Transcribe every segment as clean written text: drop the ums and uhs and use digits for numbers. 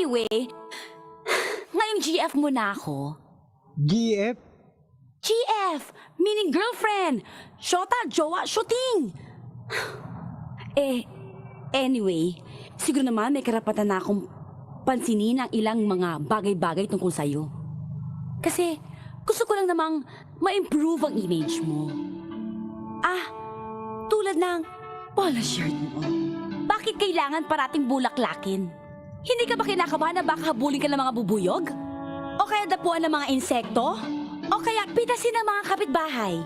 Anyway, ngayong GF mo na ako. GF? GF, meaning girlfriend, shota, jowa, shooting. Anyway, siguro naman may karapatan na akong pansinin ang ilang mga bagay-bagay tungkol sa'yo. Kasi gusto ko lang namang ma-improve ang image mo. Tulad ng polo shirt mo. Bakit kailangan parating bulaklakin? Hindi ka ba kinakabahan na baka habulin ka ng mga bubuyog? O kaya dapuan ng mga insekto? O kaya pitasin ng mga kapitbahay?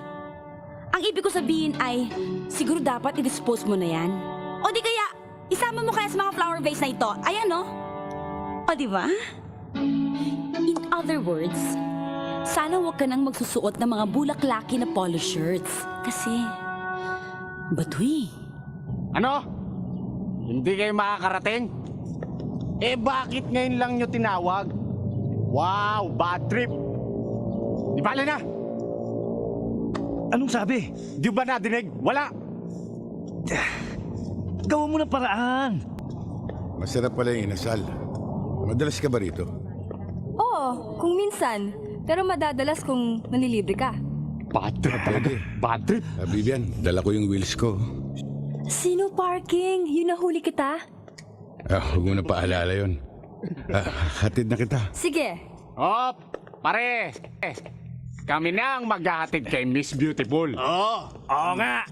Ang ibig ko sabihin ay, siguro dapat i-dispose mo na yan. O di kaya, isama mo kaya sa mga flower vase na ito. Ayan, no? O di ba? In other words, sana huwag ka nang magsusuot ng mga bulaklaki na polo shirts. Kasi, batoy. Ano? Hindi kayo makakarating? Bakit ngayon lang nyo tinawag? Wow, bad trip! Di bale na! Anong sabi? Di ba nadinig? Wala! Gawa mo ng paraan. Masarap pala yung inasal. Madalas ka ba rito? Oo, kung minsan. Pero madadalas kung nanilibre ka. Bad trip talaga. Bad trip! Vivian, dala ko yung wheels ko. Sino parking? Yun nahuli kita? Huwag mo na paalala yun. Hatid na kita. Sige. Hop! Pare! Kami na ang maghahatid kay Miss Beautiful. Oo nga.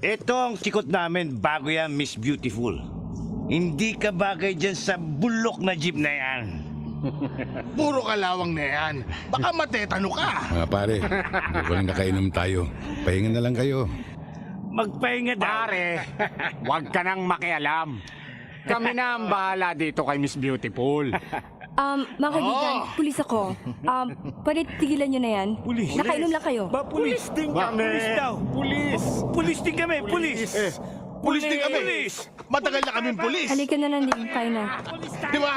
Ito ang sikot namin bago yan, Miss Beautiful. Hindi ka bagay dyan sa bulok na jeep na yan. Puro kalawang na yan. Baka matetano ka. Mga pare, mukhang nakainom tayo. Pahinga na lang kayo. Magpahinga daw. Pare, huwag ka nang makialam. Kami na ang bahala dito kay Miss Beautiful. Mga kaibigan, pulis ako. Pwede tigilan nyo na yan. Pulis. Nakainom lang kayo. Pulis din kami. Pulis daw. Pulis. Pulis din kami. Pulis. Pulis din kami. Pulis. Matagal na kaming pulis. Halika na nandun. Kayo na. Di ba?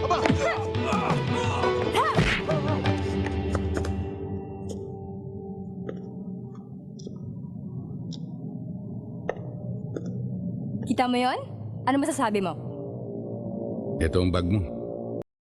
Aba! Kita mo yon? Ano masasabi mo? Ito ang bag mo.